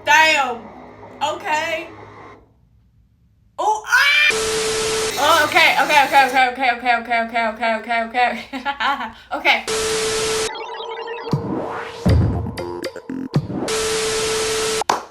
Damn. Okay. Oh, ah! Oh, okay. Okay.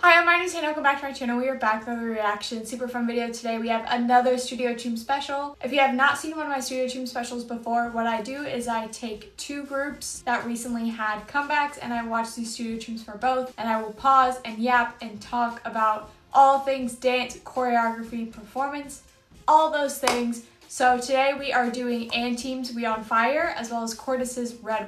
Hi, my name is Hannah. Welcome back to my channel. We are back with a reaction. Super fun video today. We have another Studio Choom special. If you have not seen one of my Studio Choom specials before, what I do is I take two groups that recently had comebacks and I watch these Studio Chooms for both, and I will pause and yap and talk about all things dance, choreography, performance, all those things. So today we are doing andteamweonfire as well as Cortis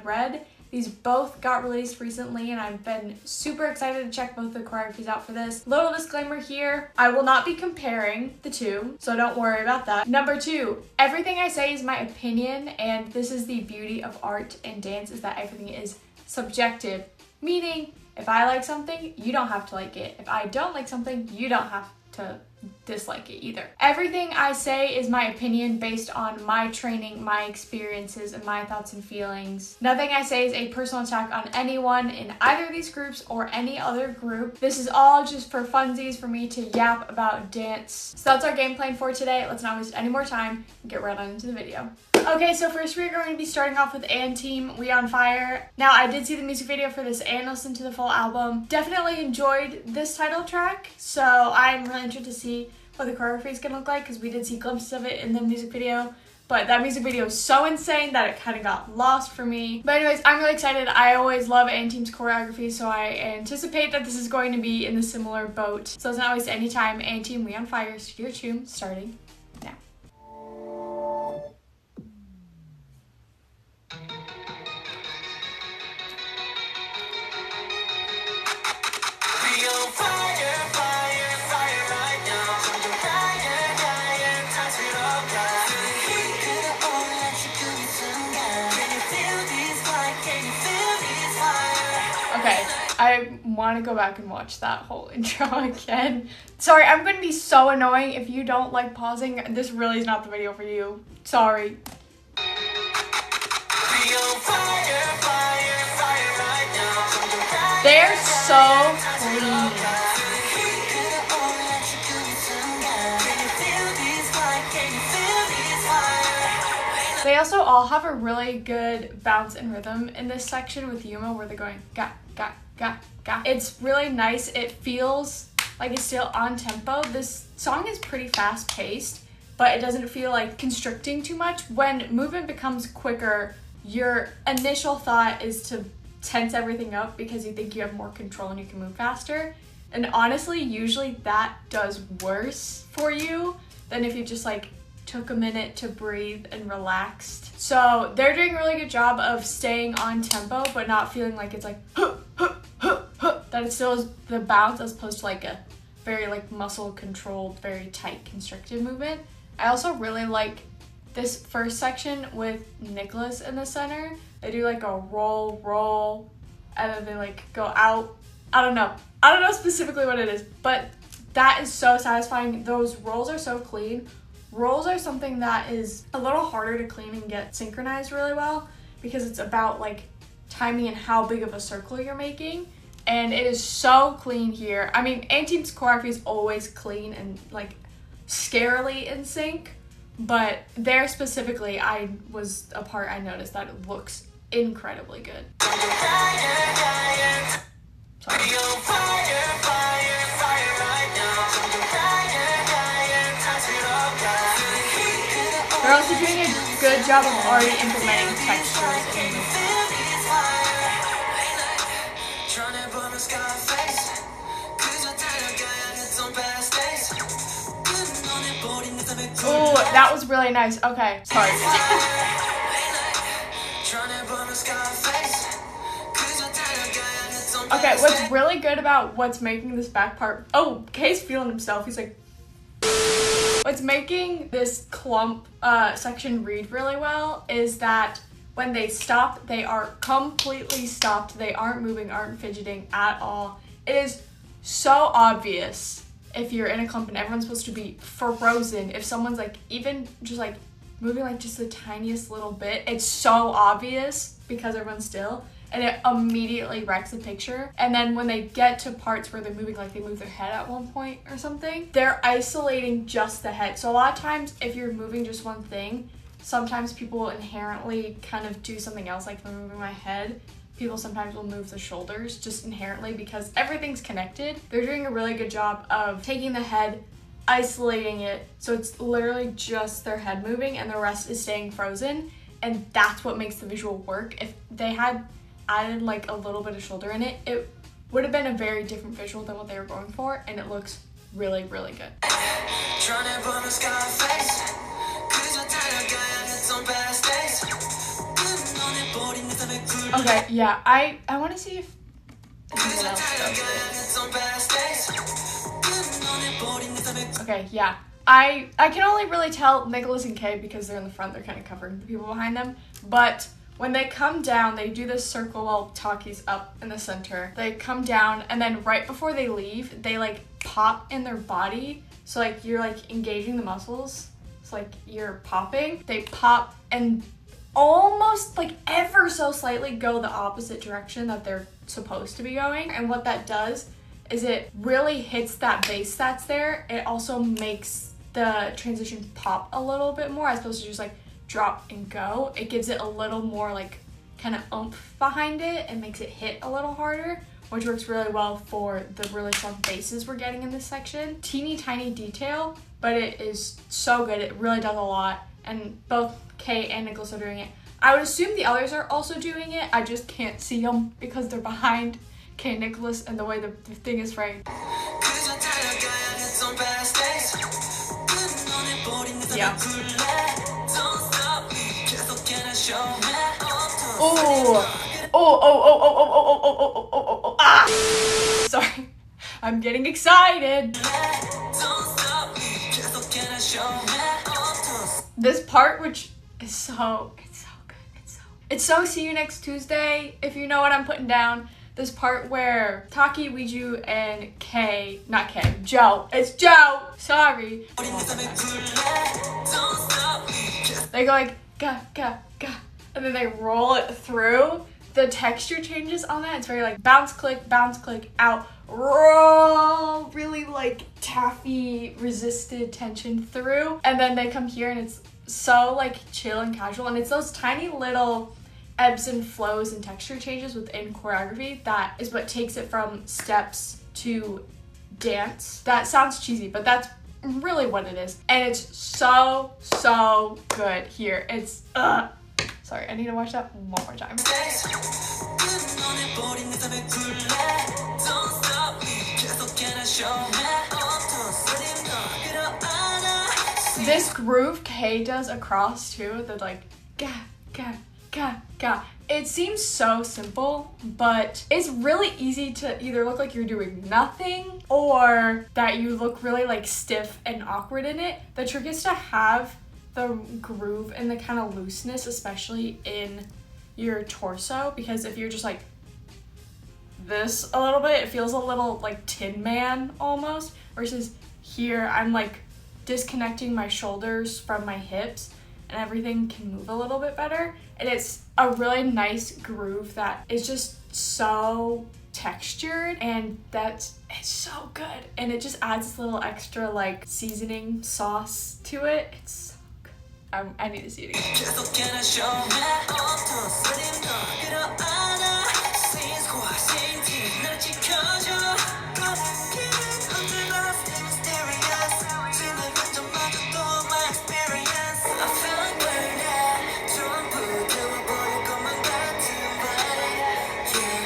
Red. These both got released recently and I've been super excited to check both the choreographies out for this. Little disclaimer here, I will not be comparing the two, so don't worry about that. Number two, everything I say is my opinion, and this is the beauty of art and dance, is that everything is subjective. Meaning, if I like something, you don't have to like it. If I don't like something, you don't have to dislike it either. Everything I say is my opinion based on my training, my experiences, and my thoughts and feelings. Nothing I say is a personal attack on anyone in either of these groups or any other group. This is all just for funsies for me to yap about dance. So that's our game plan for today. Let's not waste any more time and get right on into the video. Okay, so first we're going to be starting off with andteamweonfire. Now, I did see the music video for this and listened to the full album. Definitely enjoyed this title track, so I'm really interested to see what the choreography is going to look like, because we did see glimpses of it in the music video. But that music video is so insane that it kind of got lost for me. But anyways, I'm really excited. I always love andteam's choreography, so I anticipate that this is going to be in the similar boat. So let's not waste any time. andteamweonfire, Studio Choom, starting now. Okay, I want to go back and watch that whole intro again. Sorry, I'm going to be so annoying if you don't like pausing. This really is not the video for you. Sorry. They're so clean. They also all have a really good bounce and rhythm in this section with Yuma, where they're going ga, ga, ga, ga. It's really nice. It feels like it's still on tempo. This song is pretty fast paced, but it doesn't feel like constricting too much. When movement becomes quicker, your initial thought is to tense everything up because you think you have more control and you can move faster. And honestly, usually that does worse for you than if you just like took a minute to breathe and relaxed. So they're doing a really good job of staying on tempo, but not feeling like it's like that it still is the bounce, as opposed to like a very like muscle controlled, very tight constricted movement. I also really like this first section with Nicholas in the center. They do like a roll, and then they like go out. I don't know specifically what it is, but that is so satisfying. Those rolls are so clean. Rolls are something that is a little harder to clean and get synchronized really well, because it's about like timing and how big of a circle you're making, and it is so clean here. I mean, andteam's choreography is always clean and like scarily in sync, but there specifically, I noticed that it looks incredibly good. They're also doing a good job of already implementing textures in the Oh, that was really nice. Okay, sorry. Okay, what's really good about what's making this back part... Oh, Kay's feeling himself. He's like... What's making this clump section read really well is that when they stop, they are completely stopped. They aren't moving, aren't fidgeting at all. It is so obvious if you're in a clump and everyone's supposed to be frozen. If someone's like even just like moving like just the tiniest little bit, it's so obvious because everyone's still. and it immediately wrecks the picture. And then when they get to parts where they're moving, like they move their head at one point or something, they're isolating just the head. So a lot of times if you're moving just one thing, sometimes people will inherently kind of do something else. Like if I'm moving my head, people sometimes will move the shoulders just inherently because everything's connected. They're doing a really good job of taking the head, isolating it, so it's literally just their head moving and the rest is staying frozen. And that's what makes the visual work. If they had added like a little bit of shoulder in it, it would have been a very different visual than what they were going for, and it looks really, really good. Okay, yeah, I want to see if anyone else does it. Okay, yeah. I can only really tell Nicholas and Kay because they're in the front, they're kind of covering the people behind them. But when they come down, they do this circle while Taki's up in the center. They come down, and then right before they leave, they like pop in their body. So like you're like engaging the muscles. It's like you're popping. They pop and almost like ever so slightly go the opposite direction that they're supposed to be going. And what that does is it really hits that base that's there. It also makes the transition pop a little bit more as opposed to just like drop and go. It gives it a little more like kind of oomph behind it and makes it hit a little harder, which works really well for the really strong bases we're getting in this section. Teeny tiny detail, but it is so good. It really does a lot, and both Kay and Nicholas are doing it. I would assume the others are also doing it. I just can't see them because they're behind Kay and Nicholas and the way the thing is framed. Yeah. Oh. Ah! Sorry. I'm getting excited. This part, which is so good. It's so see you next Tuesday, if you know what I'm putting down. This part where Taki, Weiju, and Joe. It's Joe! Sorry. They go like, ga, and then they roll it through. The texture changes on that. It's very like bounce, click, out, roll, really like taffy resisted tension through. And then they come here and it's so like chill and casual. And it's those tiny little ebbs and flows and texture changes within choreography that is what takes it from steps to dance. That sounds cheesy, but that's really what it is. And it's so good here. It's sorry, I need to watch that one more time. This groove Kay does across too, the like ga. It seems so simple, but it's really easy to either look like you're doing nothing or that you look really like stiff and awkward in it. The trick is to have the groove and the kind of looseness, especially in your torso, because if you're just like this a little bit, it feels a little like Tin Man almost, versus here I'm like disconnecting my shoulders from my hips and everything can move a little bit better. And it's a really nice groove that is just so textured, and it's so good. And it just adds this little extra like seasoning sauce to it. It's so good. I need to see it again.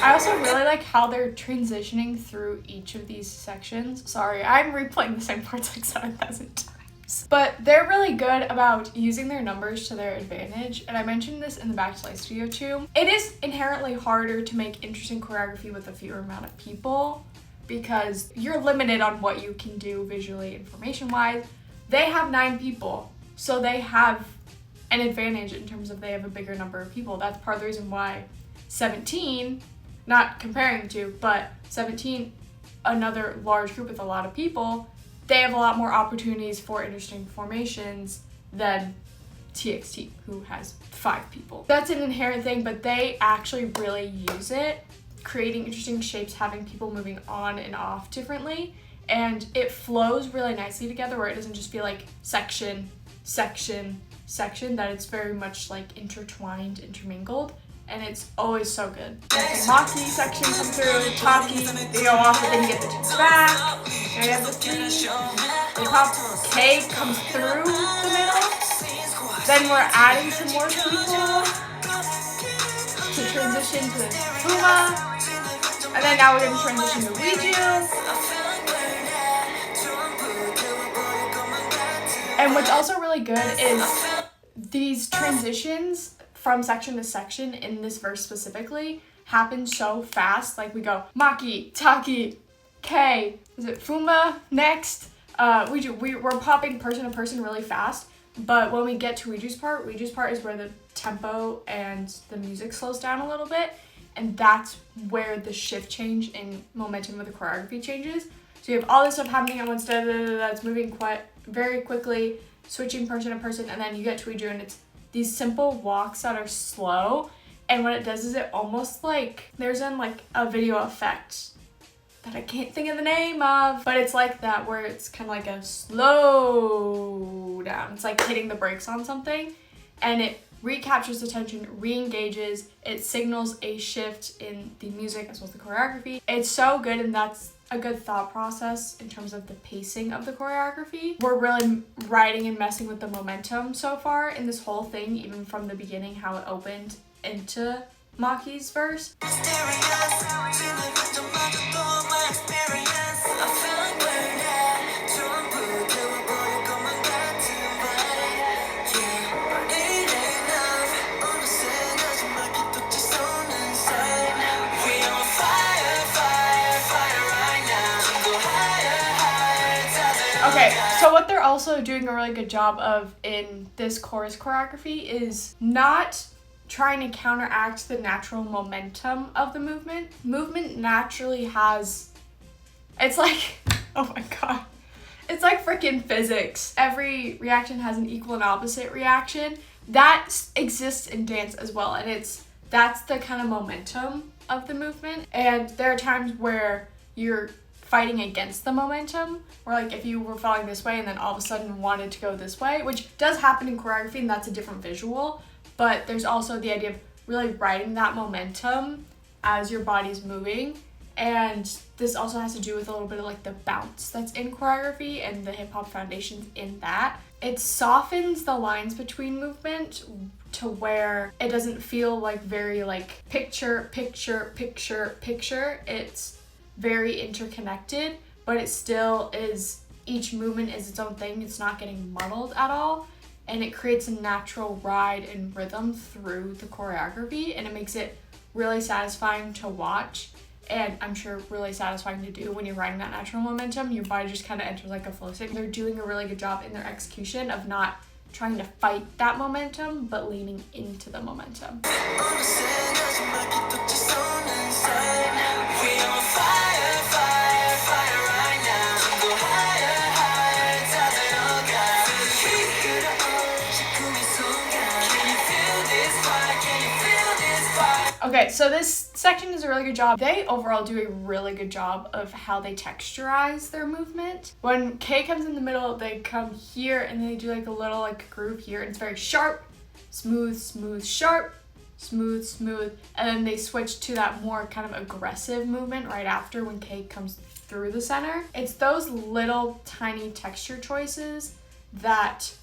I also really like how they're transitioning through each of these sections. Sorry, I'm replaying the same parts like 7,000 times. But they're really good about using their numbers to their advantage. And I mentioned this in the Back to Life Studio Choom. It is inherently harder to make interesting choreography with a fewer amount of people because you're limited on what you can do visually, information-wise. They have 9 people, so they have an advantage in terms of they have a bigger number of people. That's part of the reason why 17, not comparing the two, but 17, another large group with a lot of people, they have a lot more opportunities for interesting formations than TXT, who has 5 people. That's an inherent thing, but they actually really use it, creating interesting shapes, having people moving on and off differently, and it flows really nicely together where it doesn't just feel like section, section, section, that it's very much like intertwined, intermingled, and it's always so good. Maki section comes through, Taki, they go off, but then you get the 2 back, and you have the 3, the pop K comes through the middle, then we're adding some more people to transition to Fuma, and then now we're going to transition to Riju. And what's also really good is these transitions from section to section in this verse specifically happen so fast. Like we go Maki, Taki, K, is it Fuma next? We're popping person to person really fast. But when we get to Riju's part is where the tempo and the music slows down a little bit, and that's where the shift change in momentum of the choreography changes. So you have all this stuff happening at once, that's moving quite very quickly, switching person to person, and then you get to Riju, and it's these simple walks that are slow, and what it does is it almost like there's like a video effect that I can't think of the name of, but it's like that where it's kind of like a slow down. It's like hitting the brakes on something, and it recaptures attention, re-engages, it signals a shift in the music as well as the choreography. It's so good, and that's a good thought process in terms of the pacing of the choreography. We're really riding and messing with the momentum so far in this whole thing, even from the beginning, how it opened into Maki's verse. Okay, so what they're also doing a really good job of in this chorus choreography is not trying to counteract the natural momentum of the movement. Movement naturally has, it's like, oh my god, it's like freaking physics. Every reaction has an equal and opposite reaction. That exists in dance as well, and that's the kind of momentum of the movement. And there are times where you're fighting against the momentum, or like if you were falling this way and then all of a sudden wanted to go this way, which does happen in choreography, and that's a different visual, but there's also the idea of really riding that momentum as your body's moving. And this also has to do with a little bit of like the bounce that's in choreography and the hip-hop foundations in that. It softens the lines between movement to where it doesn't feel like very like picture, picture, picture, picture. It's very interconnected, but it still is, each movement is its own thing. It's not getting muddled at all, and it creates a natural ride and rhythm through the choreography, and it makes it really satisfying to watch, and I'm sure really satisfying to do when you're riding that natural momentum. Your body just kind of enters like a flow state. They're doing a really good job in their execution of not trying to fight that momentum, but leaning into the momentum. Okay, so this section does a really good job. They overall do a really good job of how they texturize their movement. When K comes in the middle, they come here and they do like a little like groove here, and it's very sharp, smooth, smooth, sharp, smooth, smooth, and then they switch to that more kind of aggressive movement right after when K comes through the center. It's those little tiny texture choices that,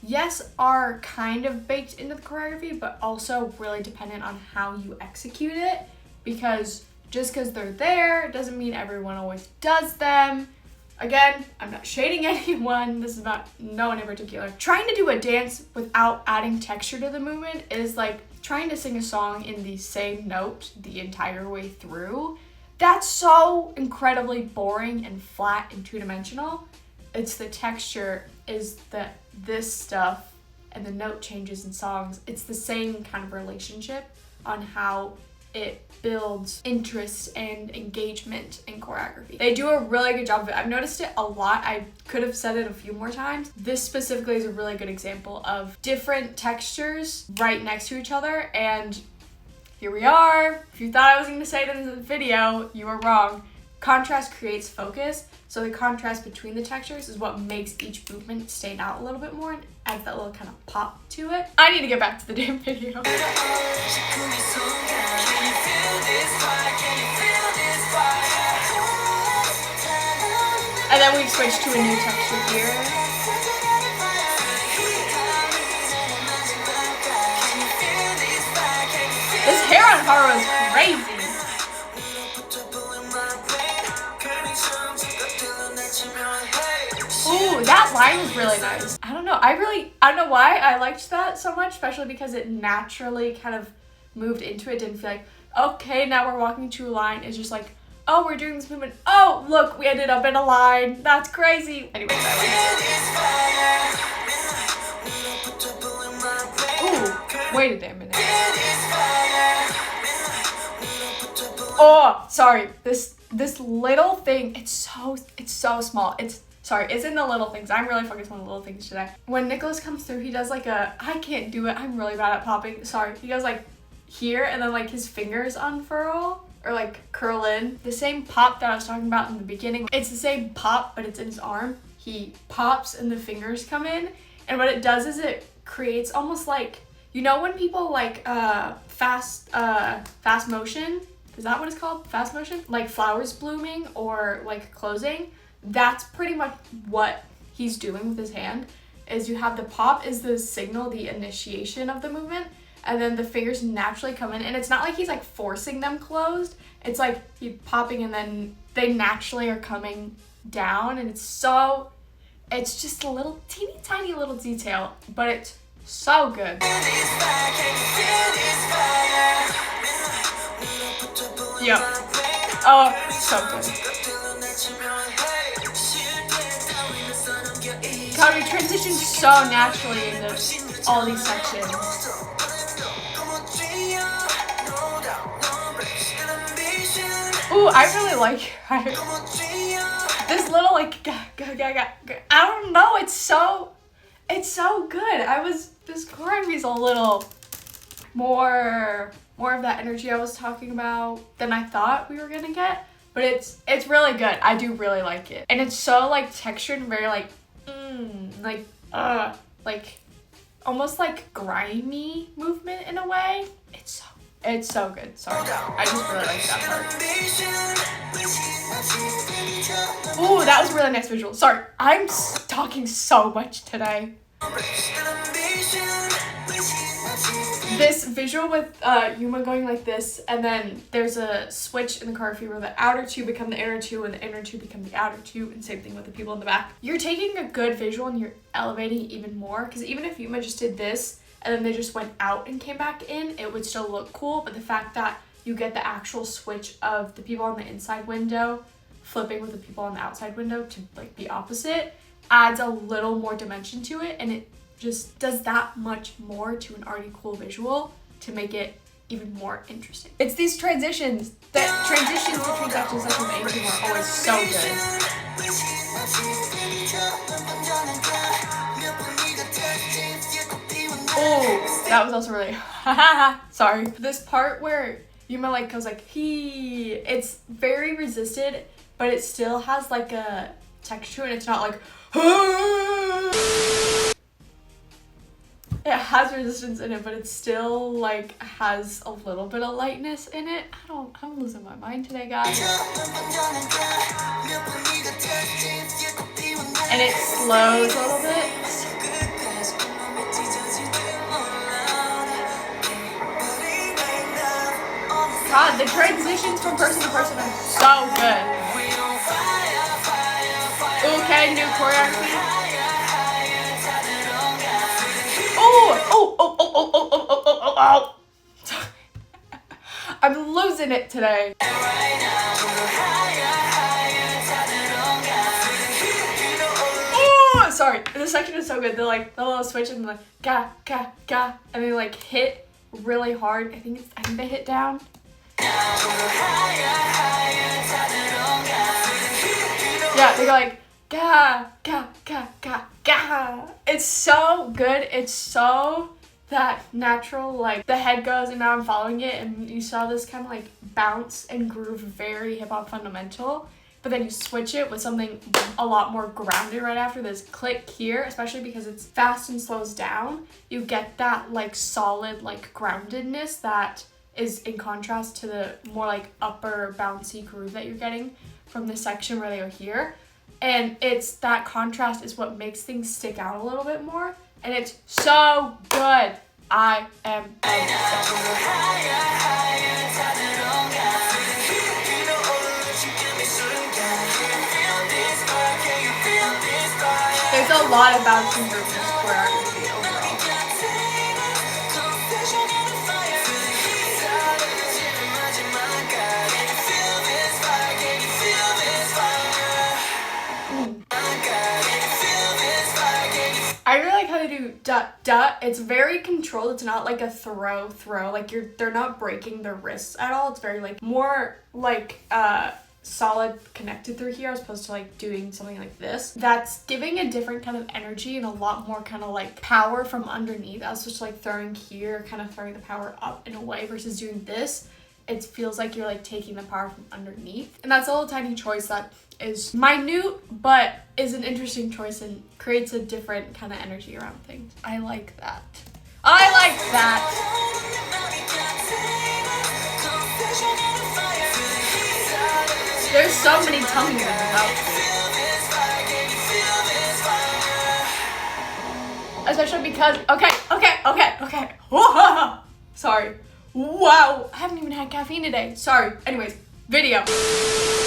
yes, are kind of baked into the choreography, but also really dependent on how you execute it, because just because they're there doesn't mean everyone always does them. Again, I'm not shading anyone. This is about no one in particular. Trying to do a dance without adding texture to the movement is like trying to sing a song in the same note the entire way through. That's so incredibly boring and flat and two-dimensional. It's the texture, is that this stuff and the note changes in songs, it's the same kind of relationship on how it builds interest and engagement in choreography. They do a really good job of it. I've noticed it a lot. I could have said it a few more times. This specifically is a really good example of different textures right next to each other, and here we are. If you thought I was going to say it in the video, you were wrong. Contrast creates focus, so the contrast between the textures is what makes each movement stand out a little bit more and adds that little kind of pop to it. I need to get back to the damn video. And then we switch to a new texture here. This hair on Haru is crazy. Ooh, that line is really nice. I don't know. I don't know why I liked that so much, especially because it naturally kind of moved into it. Didn't feel like, okay, now we're walking to a line. It's just like, oh, we're doing this movement. Oh, look, we ended up in a line. That's crazy. Anyways, I like it. Ooh, wait a damn minute. Oh, sorry. This little thing, it's so small. It's in the little things. I'm really focused on the little things today. When Nicholas comes through, he does like I can't do it. I'm really bad at popping. Sorry. He goes like here, and then like his fingers unfurl or like curl in. The same pop that I was talking about in the beginning. It's the same pop, but it's in his arm. He pops and the fingers come in. And what it does is it creates almost like, you know when people like fast motion? Is that what it's called? Fast motion? Like flowers blooming or like closing? That's pretty much what he's doing with his hand. Is you have the pop is the signal, the initiation of the movement, and then the fingers naturally come in, and it's not like he's like forcing them closed. It's like he's popping and then they naturally are coming down, and it's just a little teeny tiny little detail, but it's so good. Yep. Oh, so good. God, we transition so naturally into all these sections. Ooh, I really like this little like I don't know, it's so good. This choreography is a little more of that energy I was talking about than I thought we were gonna get, but it's really good. I do really like it, and it's so like textured and very like like almost like grimy movement in a way. It's so good. Sorry, I just really like that part. Ooh, that was a really nice visual. Sorry, I'm talking so much today. This visual with Yuma going like this, and then there's a switch in the choreography where the outer two become the inner two and the inner two become the outer two, and same thing with the people in the back. You're taking a good visual and you're elevating it even more, because even if Yuma just did this and then they just went out and came back in, it would still look cool. But the fact that you get the actual switch of the people on the inside window flipping with the people on the outside window to like be opposite adds a little more dimension to it, and it just does that much more to an already cool visual to make it even more interesting. It's these transitions between sections like with A-team are always so good. Oh, that was also really sorry. This part where Yuma like goes like it's very resisted, but it still has like a texture, and it's not like it has resistance in it, but it still like has a little bit of lightness in it. I'm losing my mind today, guys. And it slows a little bit. God, the transitions from person to person are so good. Okay, new choreography. Oh. I'm losing it today. Oh, sorry. This section is so good. They're like the little switch and like ga, and they like hit really hard. I think they hit down. Yeah, they go like, ga, ga, ga, ga, ga. It's so good. It's so that natural, like the head goes and now I'm following it, and you saw this kind of like bounce and groove, very hip hop fundamental, but then you switch it with something a lot more grounded right after this click here, especially because it's fast and slows down. You get that like solid like groundedness that is in contrast to the more like upper bouncy groove that you're getting from this section where they go here. And it's that contrast is what makes things stick out a little bit more. And it's so good. I am obsessed. There's a lot of bouncing grooves in this choreography overall. I really like how they do da. It's very controlled. It's not like a throw. Like they're not breaking their wrists at all. It's very like more like solid connected through here as opposed to like doing something like this. That's giving a different kind of energy and a lot more kind of like power from underneath. I was just like throwing here, kind of throwing the power up in a way versus doing this. It feels like you're like taking the power from underneath. And that's a little tiny choice that is minute, but is an interesting choice and creates a different kind of energy around things. I like that. I like that. There's so many tongues in this outfit. Especially because, okay. Sorry. Wow, I haven't even had caffeine today. Sorry. Anyways, video.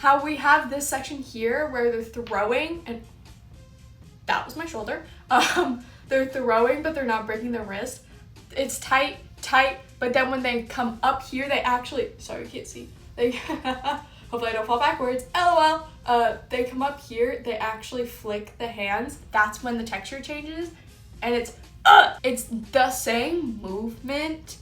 How we have this section here where they're throwing, and that was my shoulder. They're throwing, but they're not breaking their wrist. It's tight, but then when they come up here, they actually, sorry, you can't see. They, hopefully I don't fall backwards, LOL. They come up here, they actually flick the hands. That's when the texture changes, and it's the same movement,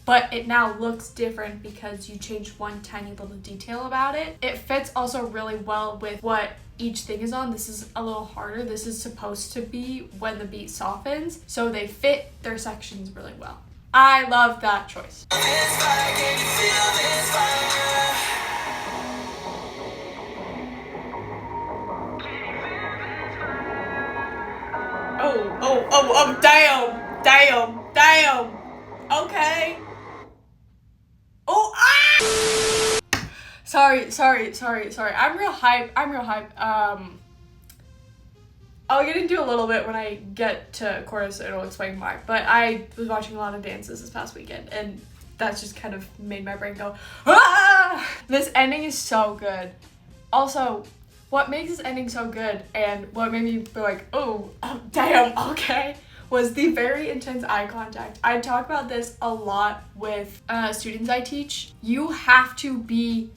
but it now looks different because you changed one tiny little detail about it. It fits also really well with what each thing is on. This is a little harder. This is supposed to be when the beat softens, so they fit their sections really well. I love that choice. Oh, damn. Okay. Oh, ah! Sorry. I'm real hype. I'll get into a little bit when I get to Cortis. It'll explain why. But I was watching a lot of dances this past weekend, and that's just kind of made my brain go, ah! This ending is so good. Also, what makes this ending so good and what made me be like, oh damn, okay, was the very intense eye contact. I talk about this a lot with students I teach. You have to be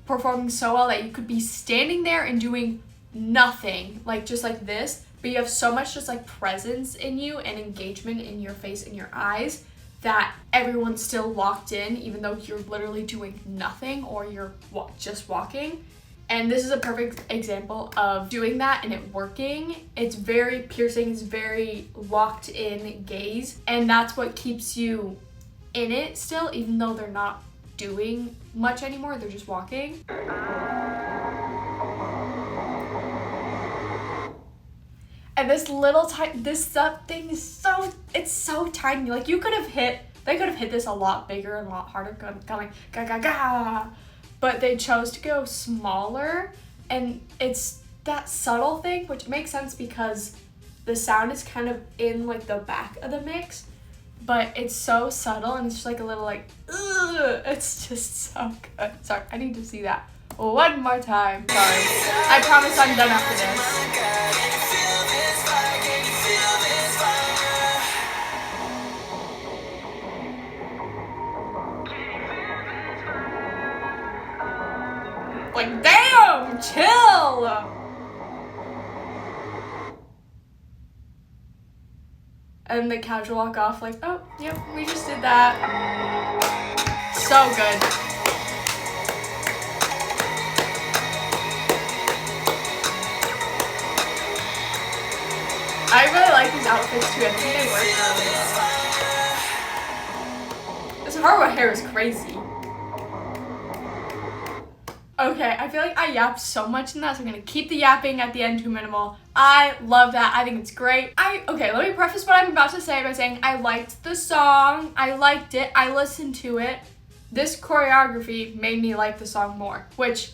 performing so well that you could be standing there and doing nothing, like just like this, but you have so much just like presence in you and engagement in your face and your eyes that everyone's still locked in even though you're literally doing nothing or you're just walking. And this is a perfect example of doing that and it working. It's very piercing, it's very locked in gaze, and that's what keeps you in it still, even though they're not doing much anymore, they're just walking. And this little this thing is so tiny. Like they could have hit this a lot bigger and a lot harder, going ga ga ga. But they chose to go smaller, and it's that subtle thing, which makes sense because the sound is kind of in like the back of the mix, but it's so subtle and it's just like a little like, ugh, it's just so good. Sorry, I need to see that one more time. Sorry, I promise I'm done after this. Like, damn, chill. And the casual walk off like, oh, yep, we just did that. So good. outfits too. I think they work really well. This Haruka hair is crazy. Okay, I feel like I yapped so much in that, so I'm gonna keep the yapping at the end to minimal. I love that. I think it's great. Okay, let me preface what I'm about to say by saying I liked the song. I liked it. I listened to it. This choreography made me like the song more, which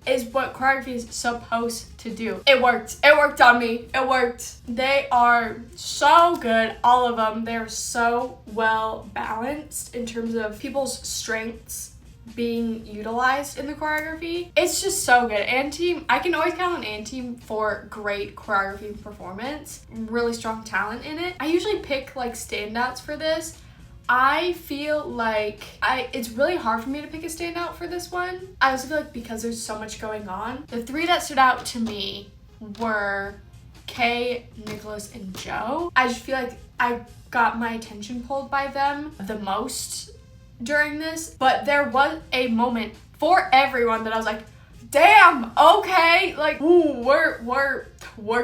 is what choreography is supposed to do. It worked. It worked on me. It worked. They are so good, all of them. They're so well balanced in terms of people's strengths being utilized in the choreography. It's just so good. Andteam, I can always count on Andteam for great choreography and performance. Really strong talent in it. I usually pick like standouts for this. I feel like it's really hard for me to pick a standout for this one. I also feel like because there's so much going on, the three that stood out to me were Kay, Nicholas, and Joe. I just feel like I got my attention pulled by them the most during this, but there was a moment for everyone that I was like, damn, okay, like, ooh, we're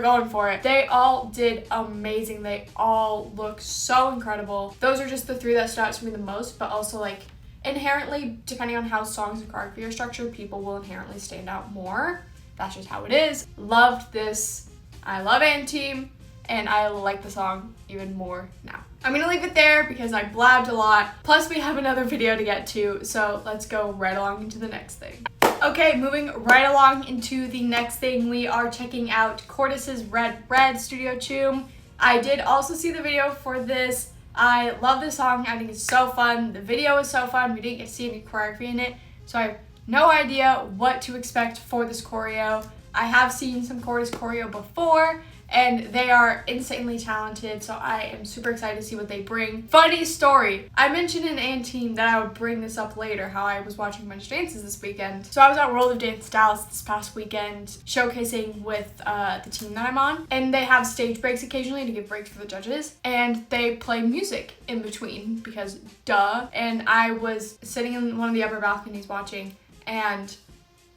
going for it. They all did amazing. They all look so incredible. Those are just the three that stood out to me the most, but also like inherently, depending on how songs and choreography are structured, people will inherently stand out more. That's just how it is. Loved this. I love Andteam, and I like the song even more now. I'm gonna leave it there because I blabbed a lot. Plus we have another video to get to, so let's go right along into the next thing. Okay, moving right along into the next thing, we are checking out Cortis Red Studio Choom. I did also see the video for this. I love this song. I think it's so fun. The video is so fun. We didn't get to see any choreography in it, so I have no idea what to expect for this choreo. I have seen some Cortis choreo before, and they are insanely talented, so I am super excited to see what they bring. Funny story, I mentioned in Andteam that I would bring this up later, how I was watching a bunch of dances this weekend. So I was at World of Dance Dallas this past weekend, showcasing with the team that I'm on, and they have stage breaks occasionally to give breaks for the judges, and they play music in between, because duh. And I was sitting in one of the upper balconies watching, and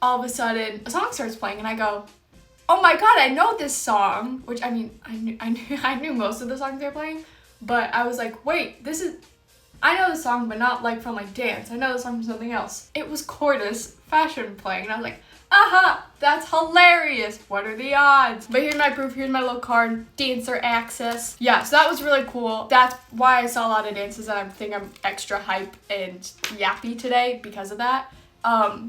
all of a sudden, a song starts playing, and I go, oh my god, I know this song, which I mean, I knew most of the songs they're playing, but I was like, wait, I know the song, but not like from like dance. I know the song from something else. It was Cortis Fashion playing, and I was like, aha, that's hilarious. What are the odds? But here's my proof. Here's my little card, dancer access. Yeah, so that was really cool. That's why I saw a lot of dances, and I think I'm extra hype and yappy today because of that.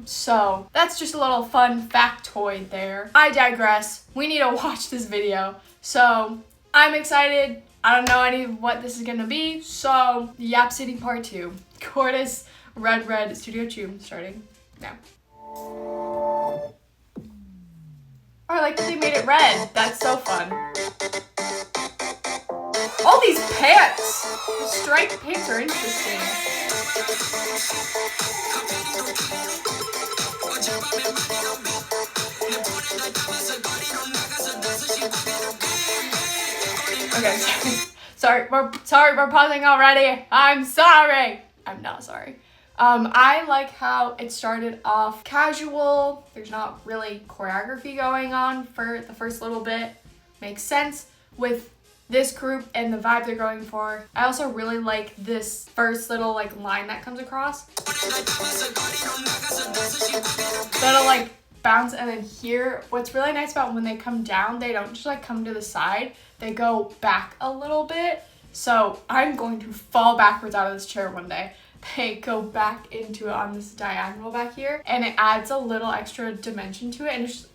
So that's just a little fun factoid there. I digress. We need to watch this video. So I'm excited. I don't know any of what this is gonna be. So Yap City Part 2. Cortis Red Studio Choom starting now. Oh, I like that they made it red. That's so fun. All these pants! The striped pants are interesting. Okay, sorry, we're pausing already. I'm sorry. I'm not sorry. I like how it started off casual. There's not really choreography going on for the first little bit. Makes sense with this group and the vibe they're going for. I also really like this first little like line that comes across. That'll like bounce, and then here, what's really nice about when they come down, they don't just like come to the side, they go back a little bit. So I'm going to fall backwards out of this chair one day. They go back into it on this diagonal back here, and it adds a little extra dimension to it, and it's just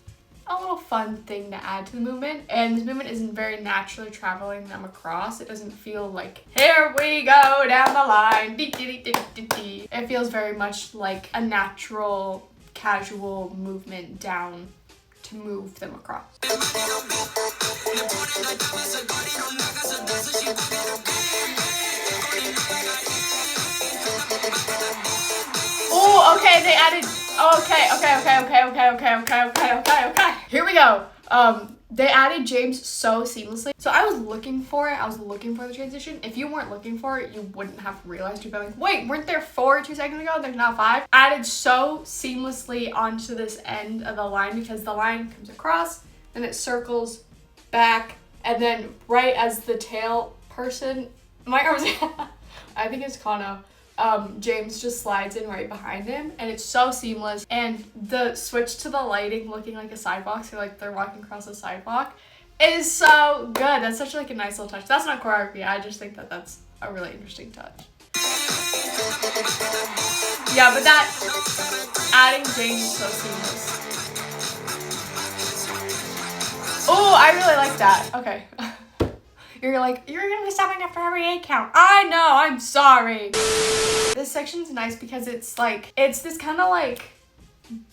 a little fun thing to add to the movement. And this movement isn't very naturally traveling them across. It doesn't feel like, here we go down the line. It feels very much like a natural, casual movement down to move them across. Oh, okay, they added, okay. Here we go. They added James so seamlessly. So I was looking for it. I was looking for the transition. If you weren't looking for it, you wouldn't have realized. You'd be like, wait, weren't there 4 2 seconds ago? There's now 5. Added so seamlessly onto this end of the line, because the line comes across, then it circles back, and then right as the tail person, my arms, I think it's Kano, James just slides in right behind him, and it's so seamless. And the switch to the lighting looking like a sidewalk, so like they're walking across a sidewalk, is so good. That's such like a nice little touch. That's not choreography, I just think that that's a really interesting touch. Yeah, but that adding James is so seamless. Oh, I really like that. Okay. You're like, you're gonna be stopping after every 8 count. I know, I'm sorry. This section's nice because it's like, it's this kind of like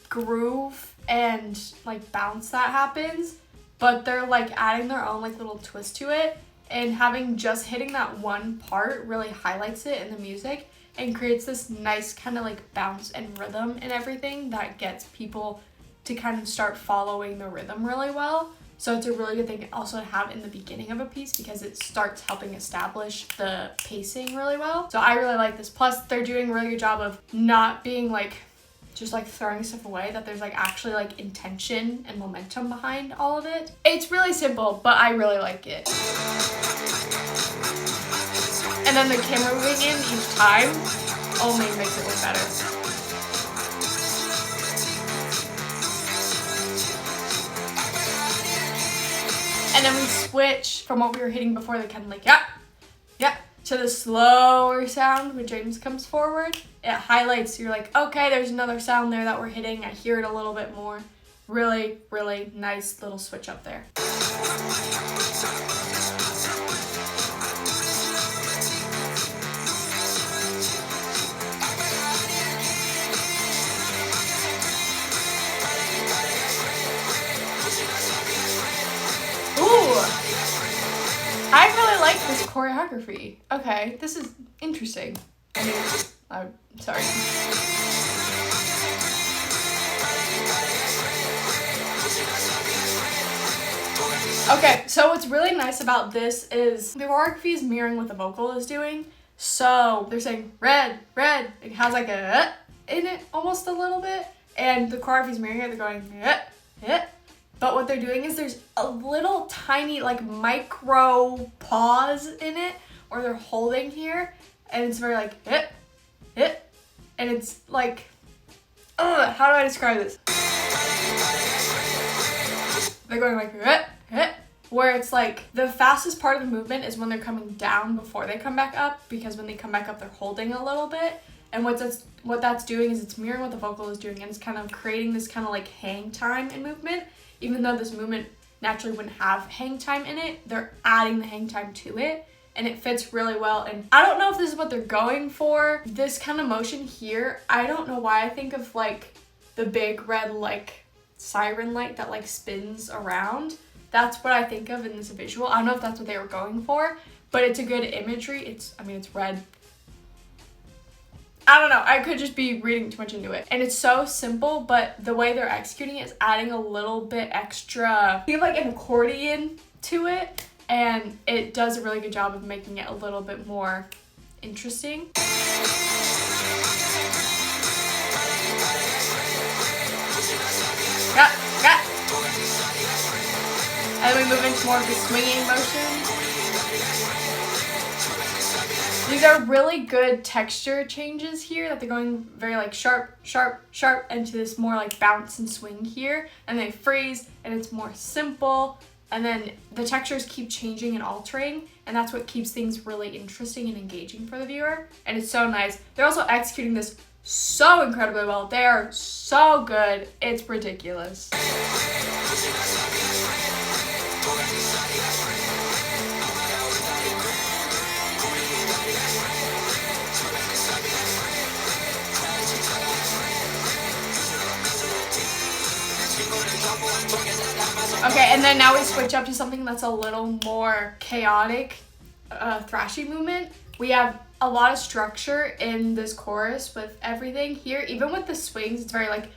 groove and like bounce that happens, but they're like adding their own like little twist to it, and having just hitting that one part really highlights it in the music and creates this nice kind of like bounce and rhythm and everything that gets people to kind of start following the rhythm really well. So it's a really good thing also to have in the beginning of a piece because it starts helping establish the pacing really well. So I really like this. Plus they're doing a really good job of not being like just like throwing stuff away, that there's like actually like intention and momentum behind all of it. It's really simple, but I really like it. And then the camera moving in each time only makes it look better. And then we switch from what we were hitting before, the kind of like, yeah, to the slower sound when James comes forward. It highlights, you're like, okay, there's another sound there that we're hitting. I hear it a little bit more. Really, really nice little switch up there. I really like this choreography. Okay, this is interesting. I mean, I'm sorry. Okay, so what's really nice about this is the choreography is mirroring what the vocal is doing. So they're saying red, red. It has like a in it almost a little bit. And the choreography is mirroring it. They're going But what they're doing is there's a little tiny like micro pause in it, or they're holding here, and it's very like hit, and it's like, how do I describe this? They're going like hit, where it's like the fastest part of the movement is when they're coming down before they come back up, because when they come back up they're holding a little bit, and what that's doing is it's mirroring what the vocal is doing, and it's kind of creating this kind of like hang time in movement. Even though this movement naturally wouldn't have hang time in it, they're adding the hang time to it, and it fits really well. And I don't know if this is what they're going for. This kind of motion here, I don't know why I think of like the big red like siren light that like spins around. That's what I think of in this visual. I don't know if that's what they were going for, but it's a good imagery. It's red. I don't know, I could just be reading too much into it. And it's so simple, but the way they're executing it is adding a little bit extra, you have like an accordion to it, and it does a really good job of making it a little bit more interesting. Yeah. And then we move into more of the swinging motion. These are really good texture changes here, that they're going very like sharp, sharp, sharp into this more like bounce and swing here, and they freeze and it's more simple, and then the textures keep changing and altering, and that's what keeps things really interesting and engaging for the viewer, and it's so nice. They're also executing this so incredibly well. They are so good, it's ridiculous. Okay, and then now we switch up to something that's a little more chaotic, thrashy movement. We have a lot of structure in this chorus with everything here. Even with the swings, it's very like,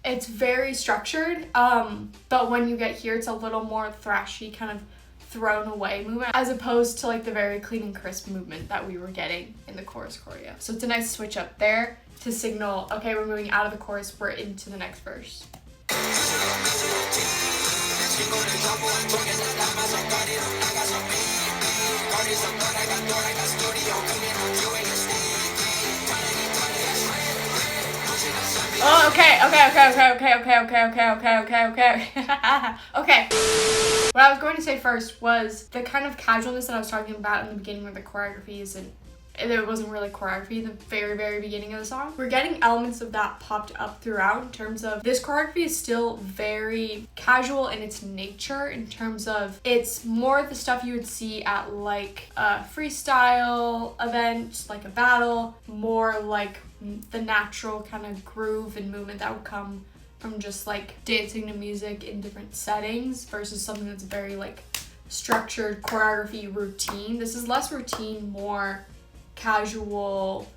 it's very structured. But when you get here, it's a little more thrashy, kind of thrown away movement, as opposed to like the very clean and crisp movement that we were getting in the chorus choreo. So it's a nice switch up there to signal, okay, we're moving out of the chorus, we're into the next verse. Oh, okay. Okay. What I was going to say first was the kind of casualness that I was talking about in the beginning where the choreography isn't, there wasn't really choreography in the very beginning of the song. We're getting elements of that popped up throughout in terms of this choreography is still very casual in its nature, in terms of it's more the stuff you would see at like a freestyle event, like a battle, more like the natural kind of groove and movement that would come from just like dancing to music in different settings versus something that's very like structured choreography routine. This is less routine, more casual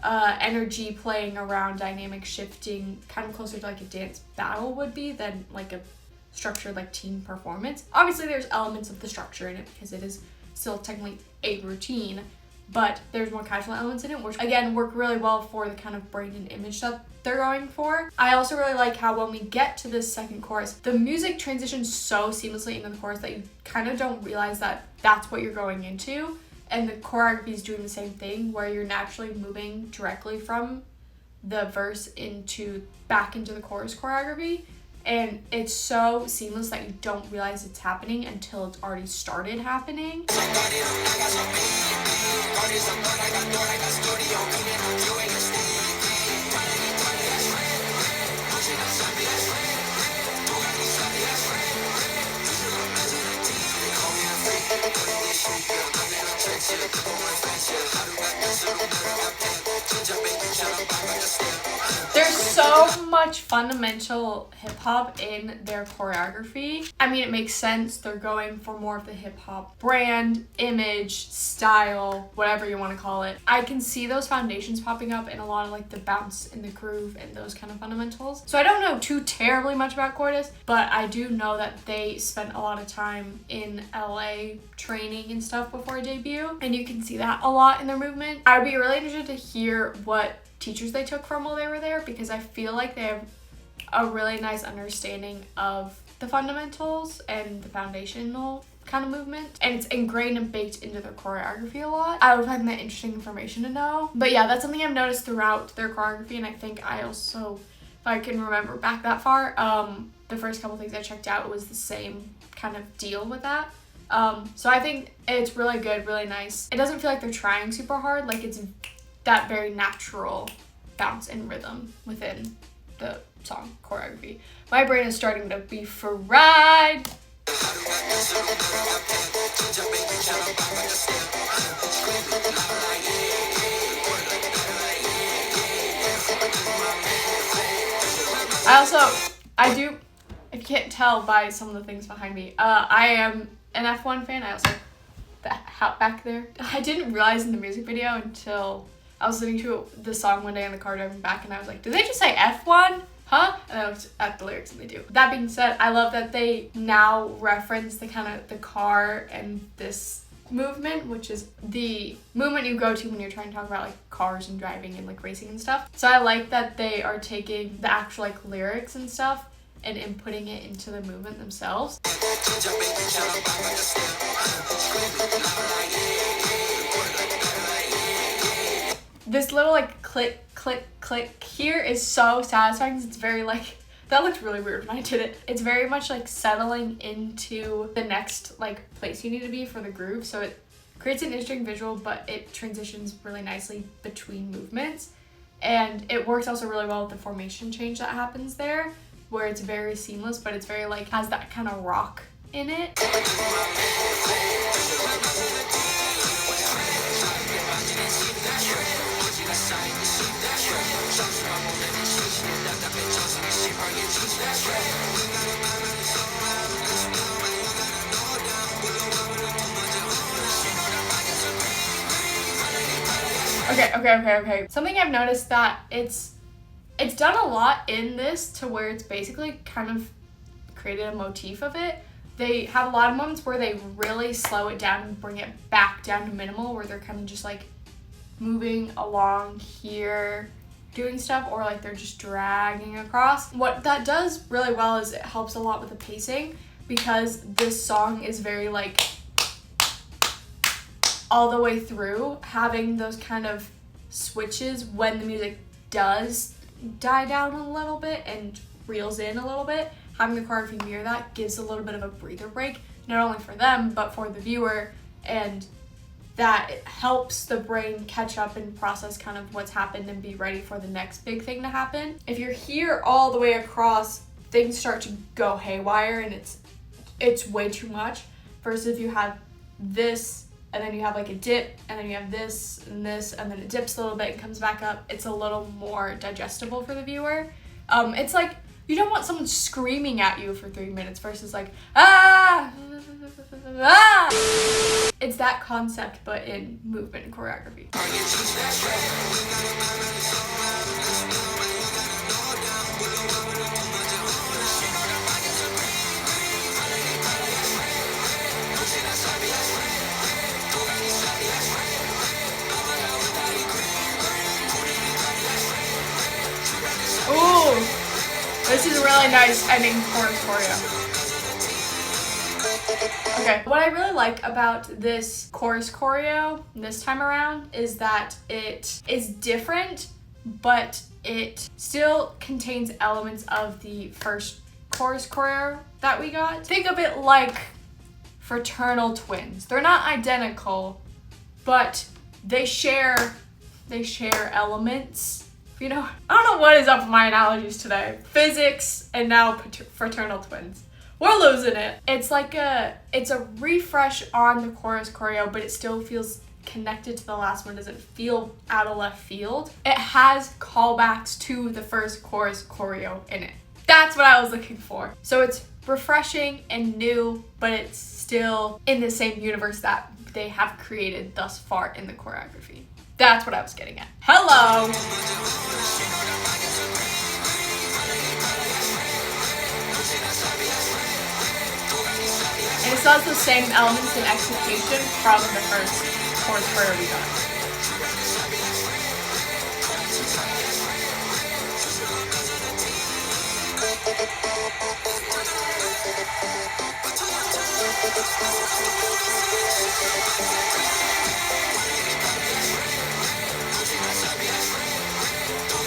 energy playing around, dynamic shifting, kind of closer to like a dance battle would be than like a structured like team performance. Obviously there's elements of the structure in it because it is still technically a routine, but there's more casual elements in it, which again work really well for the kind of brand and image that they're going for. I also really like how when we get to this second chorus, the music transitions so seamlessly into the chorus that you kind of don't realize that that's what you're going into. And the choreography is doing the same thing where you're naturally moving directly from the verse back into the chorus choreography. And it's so seamless that you don't realize it's happening until it's already started happening. There's so much fundamental hip-hop in their choreography. I mean, it makes sense. They're going for more of the hip-hop brand, image, style, whatever you want to call it. I can see those foundations popping up in a lot of like the bounce and the groove and those kind of fundamentals. So I don't know too terribly much about Cortis, but I do know that they spent a lot of time in LA training and stuff before debut, and you can see that a lot in their movement. I would be really interested to hear what teachers they took from while they were there, because I feel like they have a really nice understanding of the fundamentals and the foundational kind of movement, and it's ingrained and baked into their choreography a lot. I would find that interesting information to know. But yeah, that's something I've noticed throughout their choreography, and I think I also, if I can remember back that far, the first couple things I checked out was the same kind of deal with that. So I think it's really good, really nice. It doesn't feel like they're trying super hard, like it's that very natural bounce and rhythm within the song choreography. My brain is starting to be fried. I do, if you can't tell by some of the things behind me, I am an F1 fan. I also, the hat back there. I didn't realize in the music video until I was listening to the song one day in the car driving back, and I was like, did they just say F1? Huh? And I looked at the lyrics and they do. That being said, I love that they now reference the kind of the car and this movement, which is the movement you go to when you're trying to talk about like cars and driving and like racing and stuff. So I like that they are taking the actual like lyrics and stuff and inputting it into the movement themselves. This little like click, click, click here is so satisfying. It's very like, that looked really weird when I did it. It's very much like settling into the next like place you need to be for the groove. So it creates an interesting visual, but it transitions really nicely between movements. And it works also really well with the formation change that happens there, where it's very seamless, but it's very like, has that kind of rock in it. Okay. Something I've noticed that it's done a lot in this to where it's basically kind of created a motif of it. They have a lot of moments where they really slow it down and bring it back down to minimal, where they're kind of just like moving along here, doing stuff, or like they're just dragging across. What that does really well is it helps a lot with the pacing, because this song is very like all the way through, having those kind of switches when the music does die down a little bit and reels in a little bit, having the choreography mirror that gives a little bit of a breather break, not only for them but for the viewer, and that it helps the brain catch up and process kind of what's happened and be ready for the next big thing to happen. If you're here all the way across, things start to go haywire and it's way too much, versus if you have this and then you have like a dip and then you have this and then it dips a little bit and comes back up, it's a little more digestible for the viewer. It's like you don't want someone screaming at you for 3 minutes versus like ah. It's that concept but in movement and choreography. Ooh, this is a really nice ending chorus choreo. Okay, what I really like about this chorus choreo this time around is that it is different, but it still contains elements of the first chorus choreo that we got. Think of it like fraternal twins. They're not identical, but they share elements. You know, I don't know what is up with my analogies today. Physics and now fraternal twins. We're losing it. It's like it's a refresh on the chorus choreo, but it still feels connected to the last one. Doesn't feel out of left field. It has callbacks to the first chorus choreo in it. That's what I was looking for. So it's refreshing and new, but it's still in the same universe that they have created thus far in the choreography. That's what I was getting at. Hello! And it still has the same elements and execution from the first chorus choreo we got.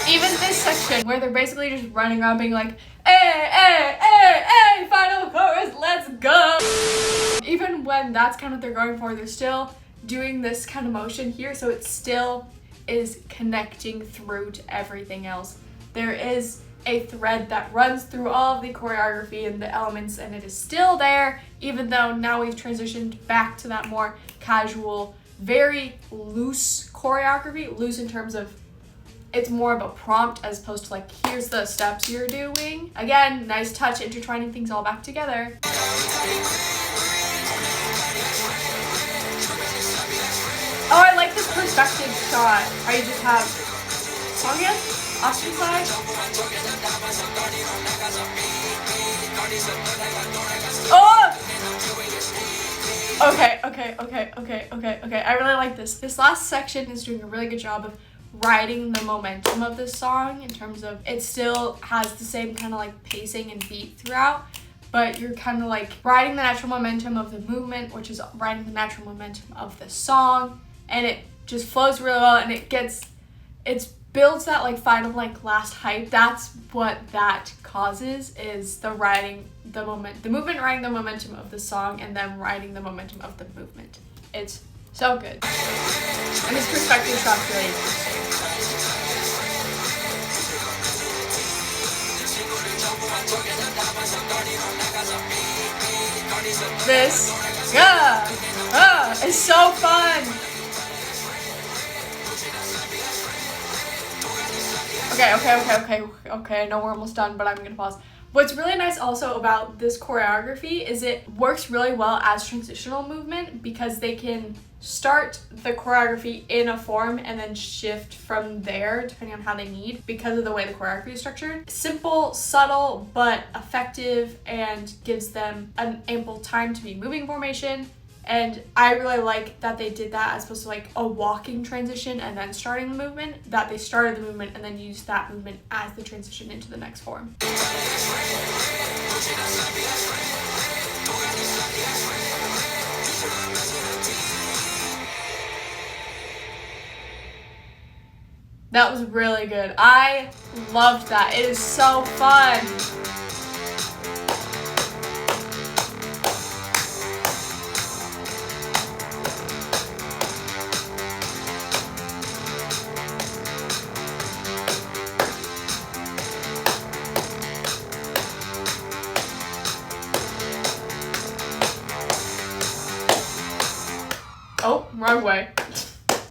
Even this section where they're basically just running around being like, hey, final chorus, let's go. Even when that's kind of what they're going for, they're still doing this kind of motion here, so it still is connecting through to everything else. There is a thread that runs through all of the choreography and the elements, and it is still there, even though now we've transitioned back to that more casual, very loose choreography. Loose in terms of it's more of a prompt as opposed to like, here's the steps you're doing. Again, nice touch, intertwining things all back together. Oh, I like this perspective shot. How you just have song again? Option side? Oh! Okay. I really like this. This last section is doing a really good job of riding the momentum of this song in terms of it still has the same kind of like pacing and beat throughout, but you're kind of like riding the natural momentum of the movement, which is riding the natural momentum of the song, and it just flows really well, and it builds that like final like last hype. That's what that causes, is the movement riding the momentum of the song and then riding the momentum of the movement. It's so good. And this perspective shot's really interesting. This, it's so fun. Okay, I know we're almost done, but I'm gonna pause. What's really nice also about this choreography is it works really well as transitional movement, because they can start the choreography in a form and then shift from there depending on how they need, because of the way the choreography is structured. Simple, subtle, but effective, and gives them an ample time to be moving formation. And I really like that they did that as opposed to like a walking transition and then starting the movement, that they started the movement and then used that movement as the transition into the next form. That was really good. I loved that. It is so fun. Oh, wrong way.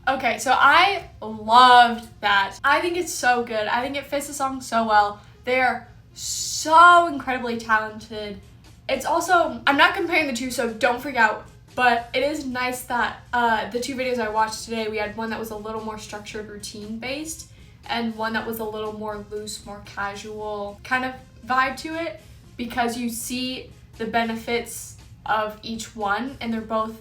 Okay, so I loved that. I think it's so good. I think it fits the song so well. They're so incredibly talented. It's also, I'm not comparing the two, so don't freak out, but it is nice that the two videos I watched today, we had one that was a little more structured, routine based, and one that was a little more loose, more casual kind of vibe to it, because you see the benefits of each one, and they're both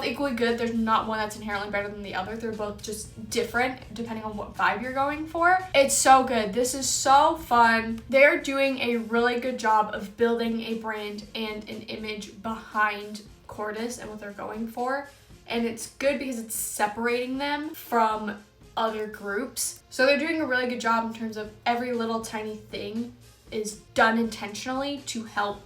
equally good. There's not one that's inherently better than the other. They're both just different depending on what vibe you're going for. It's so good. This is so fun. They're doing a really good job of building a brand and an image behind Cortis and what they're going for. And it's good because it's separating them from other groups. So they're doing a really good job in terms of every little tiny thing is done intentionally to help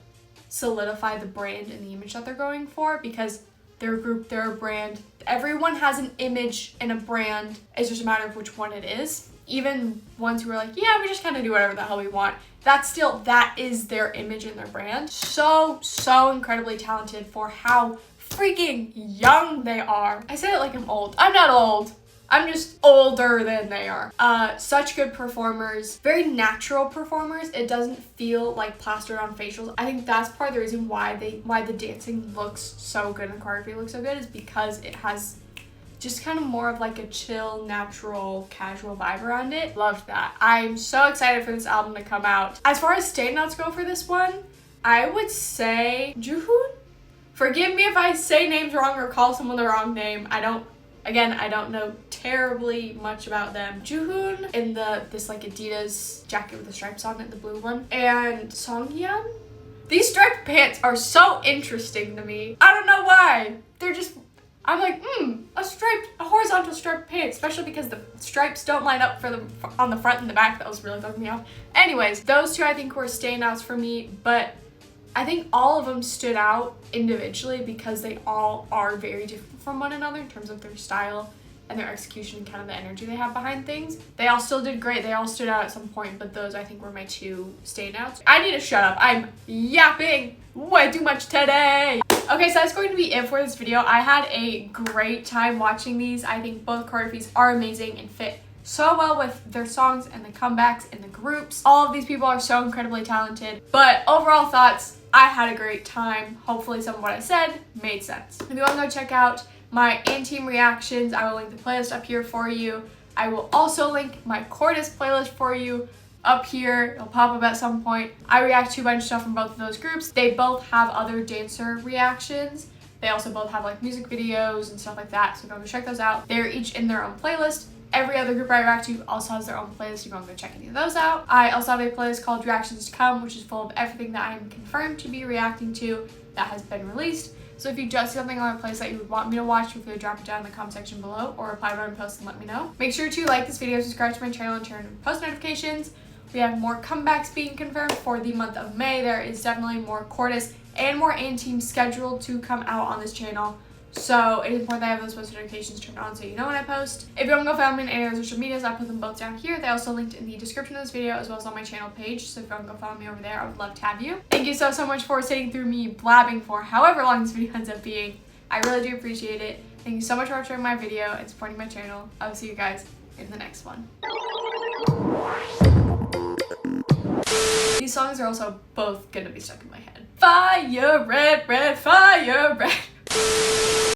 solidify the brand and the image that they're going for, because they're a group, they're a brand. Everyone has an image and a brand. It's just a matter of which one it is. Even ones who are like, yeah, we just kind of do whatever the hell we want. That is their image and their brand. So incredibly talented for how freaking young they are. I say it like I'm old. I'm not old. I'm just older than they are. Such good performers, very natural performers. It doesn't feel like plastered on facials. I think that's part of the reason why the dancing looks so good and the choreography looks so good, is because it has just kind of more of like a chill, natural, casual vibe around it. Loved that. I'm so excited for this album to come out. As far as standouts go for this one, I would say Juhoon. Forgive me if I say names wrong or call someone the wrong name. I don't know terribly much about them. Juhoon in this like Adidas jacket with the stripes on it, the blue one. And Songyeon. These striped pants are so interesting to me. I don't know why. They're just, I'm like, a horizontal striped pants, especially because the stripes don't line up on the front and the back. That was really throwing me off. Anyways, those two I think were standouts for me, but I think all of them stood out individually because they all are very different from one another in terms of their style and their execution and kind of the energy they have behind things. They all still did great. They all stood out at some point, but those I think were my two standouts. I need to shut up. I'm yapping way too much today. Okay, so that's going to be it for this video. I had a great time watching these. I think both choreographies are amazing and fit so well with their songs and the comebacks and the groups. All of these people are so incredibly talented, but overall thoughts, I had a great time. Hopefully some of what I said made sense. If you want to go check out my and team reactions, I will link the playlist up here for you. I will also link my Cortis playlist for you up here. It'll pop up at some point. I react to a bunch of stuff from both of those groups. They both have other dancer reactions. They also both have like music videos and stuff like that, so go check those out. They're each in their own playlist. Every other group I react to also has their own playlist. You can go check any of those out. I also have a playlist called Reactions to Come, which is full of everything that I am confirmed to be reacting to that has been released. So if you just see something on my playlist that you would want me to watch, feel free to drop it down in the comment section below or reply to my post and let me know. Make sure to like this video, subscribe to my channel, and turn on post notifications. We have more comebacks being confirmed for the month of May. There is definitely more Cortis and more and team scheduled to come out on this channel. So it is important that I have those post notifications turned on so you know when I post. If you want to go follow me on any of the social medias, I put them both down here. They also linked in the description of this video as well as on my channel page. So if you want to go follow me over there, I would love to have you. Thank you so much for sitting through me blabbing for however long this video ends up being. I really do appreciate it. Thank you so much for watching my video and supporting my channel. I will see you guys in the next one. These songs are also both gonna be stuck in my head. Fire red, red, fire red.